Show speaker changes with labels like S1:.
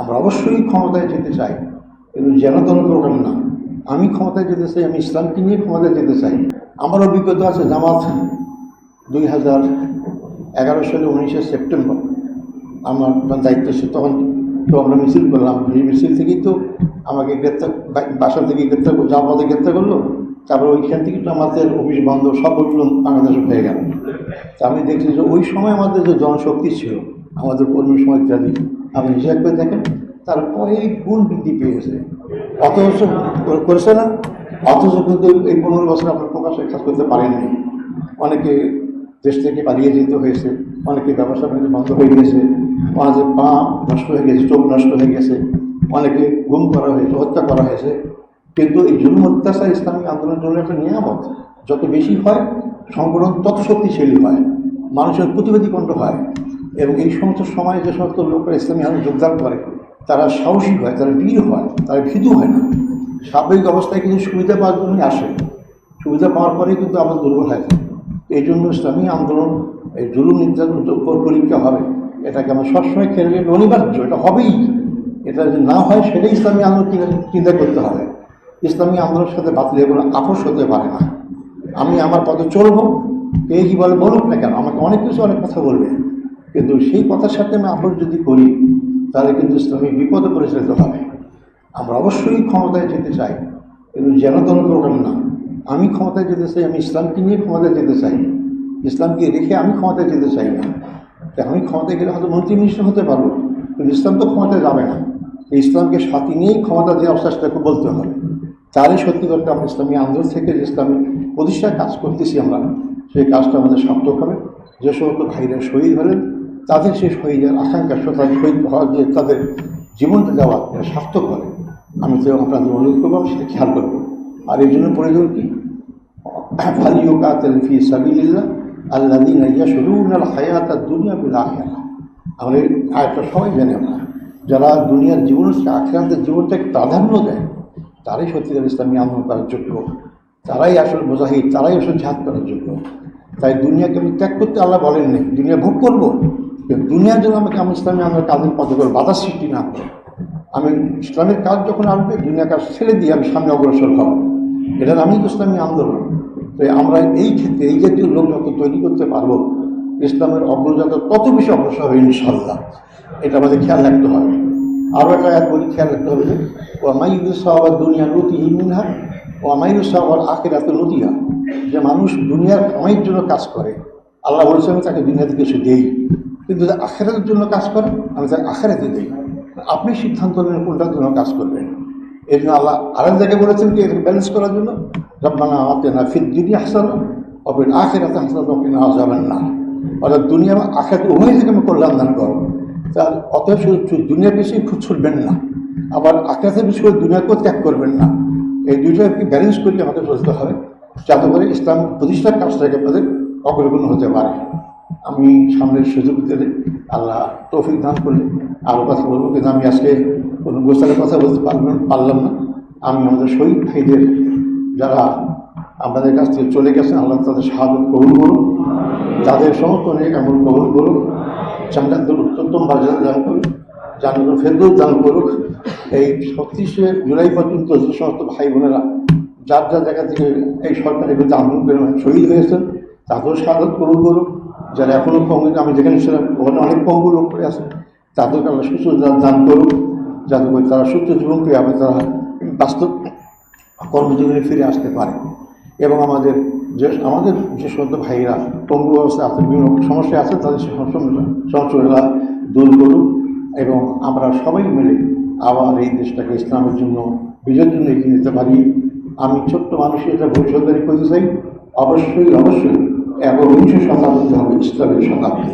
S1: আমরা অবশ্যই ক্ষমতায় যেতে চাই, কিন্তু জনগণ প্রোগ্রাম না। আমি ক্ষমতায় যেতে চাই, আমি ইসলামকে নিয়ে ক্ষমতায় যেতে চাই। আমার অভিজ্ঞতা আছে, জামাত 2011 সালে 19শে সেপ্টেম্বর আমার দায়িত্ব ছিল, তখন তো আমরা মিছিল করলাম। এই মিছিল থেকেই তো আমাকে গ্রেপ্তার, বাসা থেকে গ্রেপ্তার, জামাতে গ্রেপ্তার করলো। তারপর ওইখান থেকে তো আমাদের অফিস বন্ধ, সব ওইগুলো বাংলাদেশে হয়ে গেল। তা আমি দেখছি যে ওই সময় আমাদের যে জনশক্তি ছিল, আমাদের কর্মী সমাজ ইত্যাদি, আপনি হিসাব করে দেখেন তার কয়েক গুণ বৃদ্ধি পেয়েছে। অথচ করেছে না, অথচ কিন্তু এই 15 বছর আপনার প্রকাশে কাজ করতে পারেননি। অনেকে দেশ থেকে পালিয়ে যেতে হয়েছে, অনেকে ব্যবসা বাণিজ্য বন্ধ হয়ে গেছে, অনেকের পা নষ্ট হয়ে গেছে, চোখ নষ্ট হয়ে গেছে, অনেকে গুম করা হয়েছে, হত্যা করা হয়েছে। কিন্তু এই জুলুম অত্যাচার ইসলামিক আন্দোলনের জন্য একটা নিয়ামত। যত বেশি হয় সংগঠন তত শক্তিশালী হয়, মানুষের প্রতিবাদী কণ্ঠ হয়, এবং এই সমস্ত সময় যে সমস্ত লোকরা ইসলামী আন্দোলন যোগদান করে তারা সাহসী হয়, তারা বীর হয়, তারা ভীতু হয় না। স্বাভাবিক অবস্থায় কিন্তু সুবিধা পাওয়ার জন্যই আসে, সুবিধা পাওয়ার পরেই কিন্তু আবার দুর্বল হয়ে যায়। এই জন্য ইসলামী আন্দোলন এই জুলুম নির্যাতন পরীক্ষা হবে, এটাকে আমরা সবসময় খেলে অনিবার্য, এটা হবেই। এটা যদি না হয় সেটাই ইসলামী আন্দোলন চিন্তা করতে হবে। ইসলামী আন্দোলনের সাথে বাতিলের কোনো আপোষ হতে পারে না। আমি আমার পথে চলবো, কে কী বলে বলুক না কেন, আমাকে অনেক কিছু অনেক কথা বলবে, কিন্তু সেই কথার সাথে আমি আপোষ যদি করি তাহলে কিন্তু ইসলামী বিপদে পরিচালিত হবে। আমরা অবশ্যই ক্ষমতায় যেতে চাই, কিন্তু জনগণ প্রোগ্রাম না। আমি ক্ষমতায় যেতে চাই, আমি ইসলামকে নিয়ে ক্ষমতায় যেতে চাই, ইসলামকে রেখে আমি ক্ষমতায় যেতে চাই না। তাই আমি ক্ষমতায় গেলে হয়তো মন্ত্রী মিনিস্টার হতে পারবো, কিন্তু ইসলাম তো ক্ষমতায় যাবে না। ইসলামকে সাথে নিয়েই ক্ষমতা দেওয়ার চেষ্টাকে বলতে হবে। তারই সত্যি করতে আমরা ইসলামী আন্দোলন থেকে যে ইসলামী প্রতিষ্ঠার কাজ করতেছি আমরা, সেই কাজটা আমাদের সার্থক হবে। যে সমস্ত ভাইরা শহীদ হলেন তাদের সেই শহীদের আকাঙ্ক্ষা, তাদের শহীদ হওয়ার যে তাদের জীবনটা দেওয়া এটা সার্থক হবে। আমি তো আপনাদের অনুরোধ করবো, সেটা খেয়াল করবো। আর এই জন্য প্রয়োজন কি, ফালিয়ুকাতিল ফি সাবিলিল্লাহ আল্লাযীনা ইয়াশরুনাল হায়াতাদ দুনিয়া বিল আখিরাহ। আমরা এই আয়াতটা সবাই জানি, আমরা যারা দুনিয়ার জীবন আখিরাতের জীবনটাকে প্রাধান্য দেয় তারাই সত্যিকার ইসলামী আন্দোলন করার যোগ্য, তারাই আসল মুজাহিদ, তারাই আসল জিহাদ করার যোগ্য। তাই দুনিয়াকে আমি ত্যাগ করতে আল্লাহ বলেননি, দুনিয়া ভোগ করবো, কিন্তু দুনিয়ার জন্য আমাকে আমি ইসলামী আন্দোলনের কাজের পথে করে বাধা সৃষ্টি না করে আমি ইসলামের কাজ যখন আসবে দুনিয়ার কাজ ছেড়ে দিয়ে আমি সামনে অগ্রসর হব। এটার আমি ইসলামী আন্দোলন। তাই আমরা এই ক্ষেত্রে এই জাতীয় লোক যত তৈরি করতে পারবো, ইসলামের অগ্রযাত্রা তত বেশি অগ্রসর হবে ইনশাল্লাহ। এটা আমাদের খেয়াল রাখতে হবে। আরও একটা এক বলি খেয়াল রাখতে হবে, ও মাইউসাওয়ার দুনিয়া নতিহীন মিনহা ও মাইউসাওয়ার আখিরাতে নতিহা। যে মানুষ দুনিয়ার কামাইয়ের জন্য কাজ করে, আল্লাহ বলছে আমি তাকে দুনিয়া থেকে কিছু দেই, কিন্তু যে আখিরাতের জন্য কাজ করে আমি তাকে আখিরাতে দেই। আপনি সিদ্ধান্ত নেন কোনটার জন্য কাজ করবেন। এই জন্য আল্লাহ আরেক জায়গায় বলেছেন কি, এটাকে ব্যালেন্স করার জন্য, রব্বানা আতিনা ফিদ দুনিয়া হাসানা ওয়া ফিল আখিরাতি হাসানাতান ওয়া কিনা আযাবান নার। অর্থাৎ দুনিয়া এবং আখিরাত উভয় থেকে আমি কল্যাণ দান করো। তার অতএব শুধু দুনিয়ার পিছিয়ে খুব ছুটবেন না, আবার আখিরাতের পিছিয়ে দুনিয়াকেও ত্যাগ করবেন না। এই দুইটাকে ব্যালেন্স করে আমাকে চলতে হবে, যাতে করে ইসলাম প্রতিষ্ঠার কাজটাকে আমাদের অগ্রগণ্য হতে পারে। আমি সামনের সুযোগ দিলে আল্লাহ তৌফিক দান করলে আরও কথা বলবো, কিন্তু আমি আজকে কোনো গোস্তানের কথা বলতে পারলাম না। আমি আমাদের শহীদ ভাইদের যারা আমাদের কাছ থেকে চলে গেছেন, আল্লাহ তাদের শাহাদত কবুল করুন, তাদের সমস্ত নেক আমল কবুল করুন, জান্নাতুল উত্তম বাজার দান করুন, জান্নাতুল ফেরদৌস দান করুক। এই 36শে জুলাই পর্যন্ত যে সমস্ত ভাই বোনেরা যার যার জায়গা থেকে এই সরকারের বিরুদ্ধে আন্দোলন করে শহীদ হয়েছেন তাদেরও শাহাদত কবুল করুক। যারা এখনও পঙ্গু, আমি যেখানে ছিলাম ওখানে অনেক পঙ্গু লোক করে আছে, তাদেরকে আল্লাহ সুস্থ দান করুক, যাতে করে তারা সুস্থ জীবন পেয়ে আবার তারা বাস্তব কর্মজীবনে ফিরে আসতে পারে। এবং আমাদের যে সমস্ত ভাইয়েরা পঙ্গু অবস্থায় আছে, বিভিন্ন সমস্যা আছে, তাদের সমস্যাগুলো দূর করুক, এবং আমরা সবাই মিলে আবার এই দেশটাকে ইসলামের জন্য, বিজয়ের জন্য এগিয়ে নিতে পারি। আমি ছোট্ট মানুষের এটা ভবিষ্যৎবাণী করতে চাই, অবশ্যই 1বিংশ শতাব্দী হবে ইসলামের শতাব্দী।